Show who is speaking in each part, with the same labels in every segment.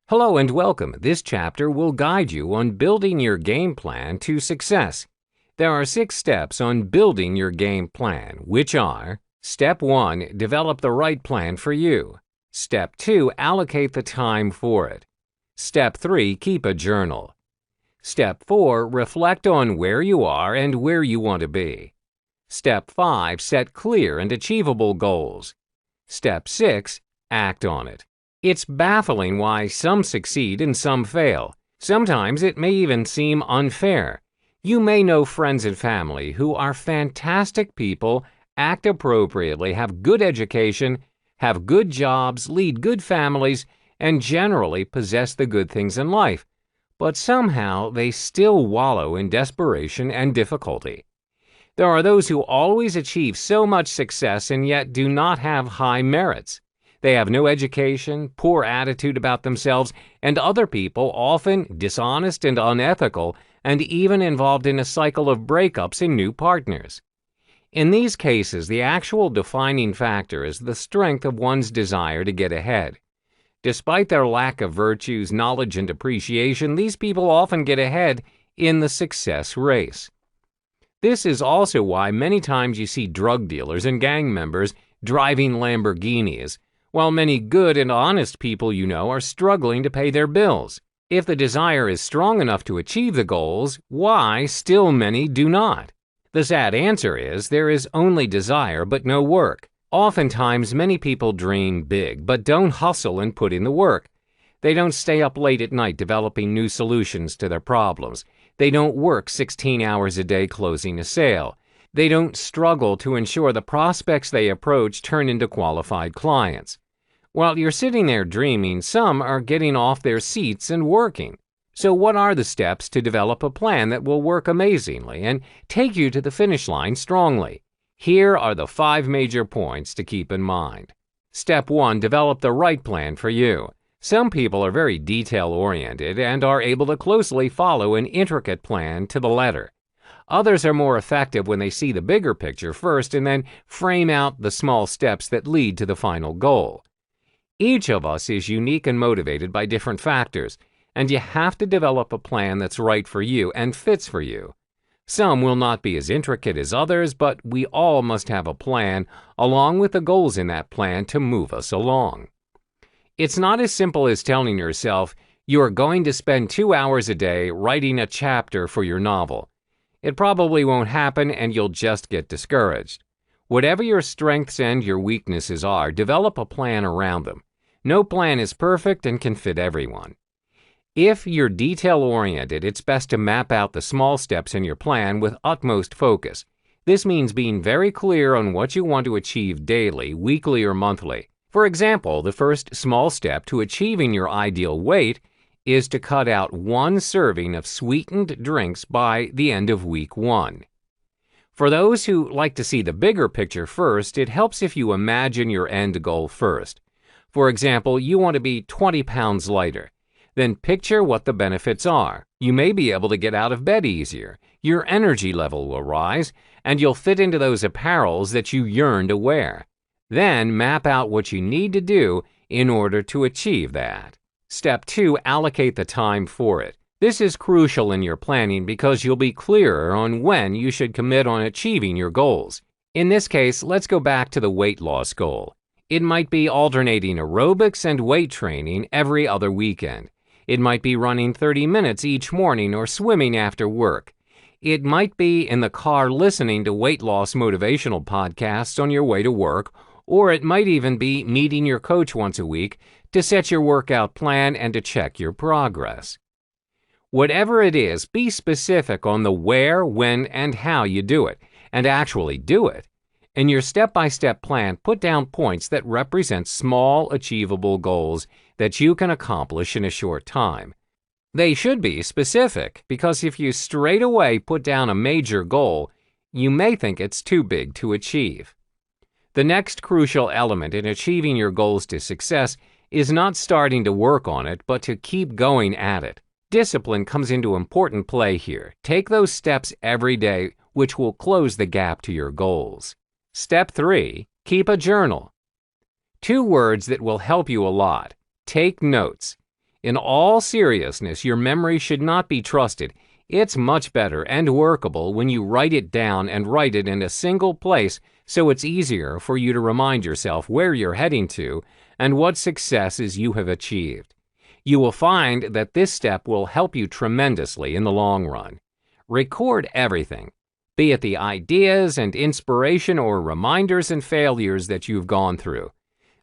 Speaker 1: Hello and welcome. This chapter will guide you on building your game plan to success. There are 6 steps on building your game plan, which are: Step 1, develop the right plan for you. Step 2, allocate the time for it. Step 3, keep a journal. Step 4, reflect on where you are and where you want to be. Step 5, set clear and achievable goals. Step 6, act on it. It's baffling why some succeed and some fail. Sometimes it may even seem unfair. You may know friends and family who are fantastic people, act appropriately, have good education, have good jobs, lead good families, and generally possess the good things in life. But somehow they still wallow in desperation and difficulty. There are those who always achieve so much success and yet do not have high merits. They have no education, poor attitude about themselves, and other people, often dishonest and unethical, and even involved in a cycle of breakups and new partners. In these cases, the actual defining factor is the strength of one's desire to get ahead. Despite their lack of virtues, knowledge, and appreciation, these people often get ahead in the success race. This is also why many times you see drug dealers and gang members driving Lamborghinis, while many good and honest people you know are struggling to pay their bills. If the desire is strong enough to achieve the goals, why still many do not? The sad answer is there is only desire but no work. Oftentimes many people dream big but don't hustle and put in the work. They don't stay up late at night developing new solutions to their problems. They don't work 16 hours a day closing a sale. They don't struggle to ensure the prospects they approach turn into qualified clients. While you're sitting there dreaming, some are getting off their seats and working. So what are the steps to develop a plan that will work amazingly and take you to the finish line strongly? Here are the 5 major points to keep in mind. Step 1, develop the right plan for you. Some people are very detail-oriented and are able to closely follow an intricate plan to the letter. Others are more effective when they see the bigger picture first and then frame out the small steps that lead to the final goal. Each of us is unique and motivated by different factors, and you have to develop a plan that's right for you and fits for you. Some will not be as intricate as others, but we all must have a plan along with the goals in that plan to move us along. It's not as simple as telling yourself you are going to spend 2 hours a day writing a chapter for your novel. It probably won't happen and you'll just get discouraged. Whatever your strengths and your weaknesses are, develop a plan around them. No plan is perfect and can fit everyone. If you're detail-oriented, it's best to map out the small steps in your plan with utmost focus. This means being very clear on what you want to achieve daily, weekly, or monthly. For example, the first small step to achieving your ideal weight is to cut out 1 serving of sweetened drinks by the end of week 1. For those who like to see the bigger picture first, it helps if you imagine your end goal first. For example, you want to be 20 pounds lighter. Then picture what the benefits are. You may be able to get out of bed easier, your energy level will rise, and you'll fit into those apparels that you yearn to wear. Then map out what you need to do in order to achieve that. Step 2, allocate the time for it. This is crucial in your planning because you'll be clearer on when you should commit on achieving your goals. In this case, let's go back to the weight loss goal. It might be alternating aerobics and weight training every other weekend. It might be running 30 minutes each morning or swimming after work. It might be in the car listening to weight loss motivational podcasts on your way to work, or it might even be meeting your coach once a week to set your workout plan and to check your progress. Whatever it is, be specific on the where, when, and how you do it, and actually do it. In your step-by-step plan, put down points that represent small, achievable goals that you can accomplish in a short time. They should be specific, because if you straight away put down a major goal, you may think it's too big to achieve. The next crucial element in achieving your goals to success is not starting to work on it, but to keep going at it. Discipline comes into important play here. Take those steps every day, which will close the gap to your goals. Step 3, keep a journal. 2 words that will help you a lot. Take notes. In all seriousness, your memory should not be trusted. It's much better and workable when you write it down and write it in a single place so it's easier for you to remind yourself where you're heading to and what successes you have achieved. You will find that this step will help you tremendously in the long run. Record everything, be it the ideas and inspiration or reminders and failures that you've gone through.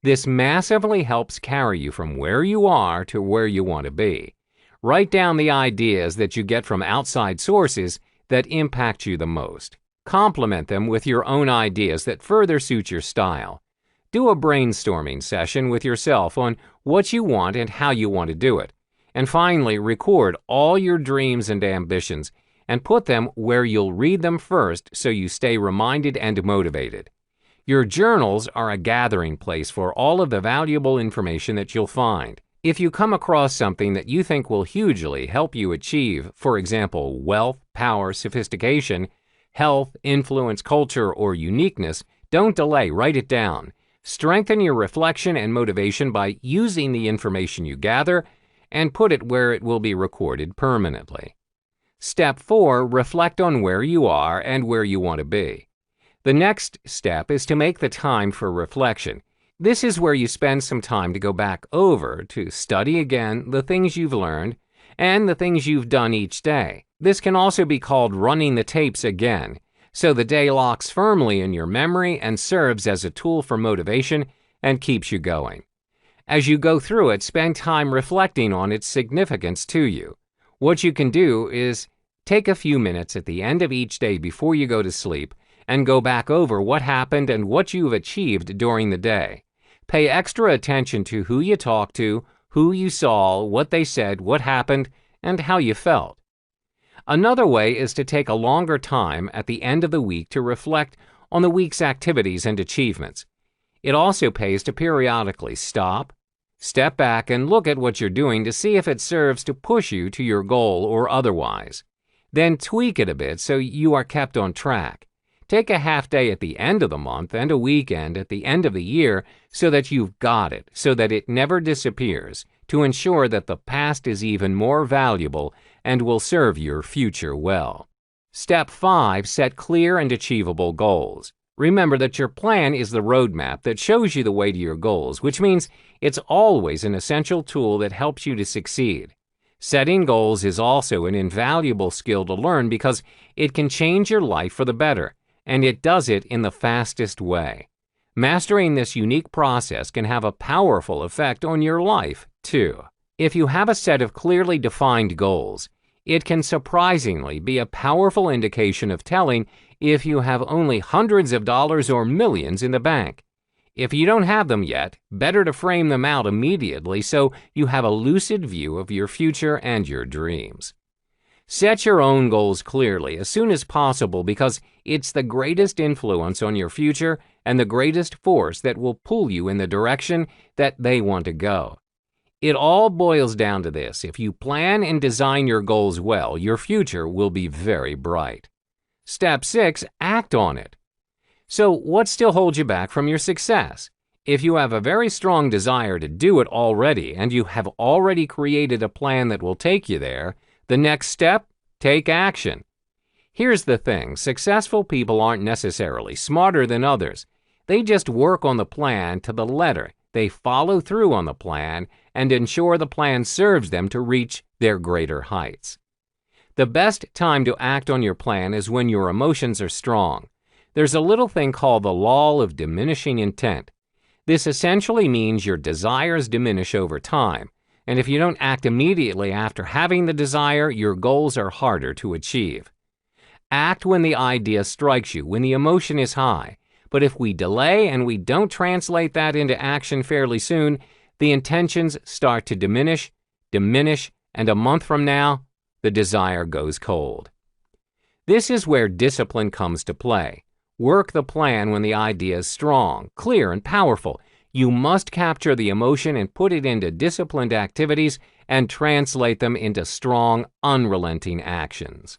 Speaker 1: This massively helps carry you from where you are to where you want to be. Write down the ideas that you get from outside sources that impact you the most. Complement them with your own ideas that further suit your style. Do a brainstorming session with yourself on what you want and how you want to do it. And finally, record all your dreams and ambitions and put them where you'll read them first so you stay reminded and motivated. Your journals are a gathering place for all of the valuable information that you'll find. If you come across something that you think will hugely help you achieve, for example, wealth, power, sophistication, health, influence, culture, or uniqueness, don't delay, write it down. Strengthen your reflection and motivation by using the information you gather and put it where it will be recorded permanently. Step 4, reflect on where you are and where you want to be. The next step is to make the time for reflection. This is where you spend some time to go back over to study again the things you've learned and the things you've done each day. This can also be called running the tapes again, so the day locks firmly in your memory and serves as a tool for motivation and keeps you going. As you go through it, spend time reflecting on its significance to you. What you can do is take a few minutes at the end of each day before you go to sleep and go back over what happened and what you've achieved during the day. Pay extra attention to who you talked to, who you saw, what they said, what happened, and how you felt. Another way is to take a longer time at the end of the week to reflect on the week's activities and achievements. It also pays to periodically stop, step back, and look at what you're doing to see if it serves to push you to your goal or otherwise. Then tweak it a bit so you are kept on track. Take a half day at the end of the month and a weekend at the end of the year so that you've got it, so that it never disappears, to ensure that the past is even more valuable and will serve your future well. Step 5, set clear and achievable goals. Remember that your plan is the roadmap that shows you the way to your goals, which means it's always an essential tool that helps you to succeed. Setting goals is also an invaluable skill to learn because it can change your life for the better, and it does it in the fastest way. Mastering this unique process can have a powerful effect on your life, too. If you have a set of clearly defined goals, it can surprisingly be a powerful indication of telling if you have only hundreds of dollars or millions in the bank. If you don't have them yet, better to frame them out immediately so you have a lucid view of your future and your dreams. Set your own goals clearly as soon as possible because it's the greatest influence on your future and the greatest force that will pull you in the direction that they want to go. It all boils down to this: if you plan and design your goals well, your future will be very bright. Step 6, act on it. So what still holds you back from your success? If you have a very strong desire to do it already and you have already created a plan that will take you there, the next step, take action. Here's the thing: successful people aren't necessarily smarter than others. They just work on the plan to the letter. They follow through on the plan and ensure the plan serves them to reach their greater heights. The best time to act on your plan is when your emotions are strong. There's a little thing called the law of diminishing intent. This essentially means your desires diminish over time, and if you don't act immediately after having the desire, your goals are harder to achieve. Act when the idea strikes you, when the emotion is high. But if we delay and we don't translate that into action fairly soon, the intentions start to diminish, and a month from now, the desire goes cold. This is where discipline comes to play. Work the plan when the idea is strong, clear, and powerful. You must capture the emotion and put it into disciplined activities and translate them into strong, unrelenting actions.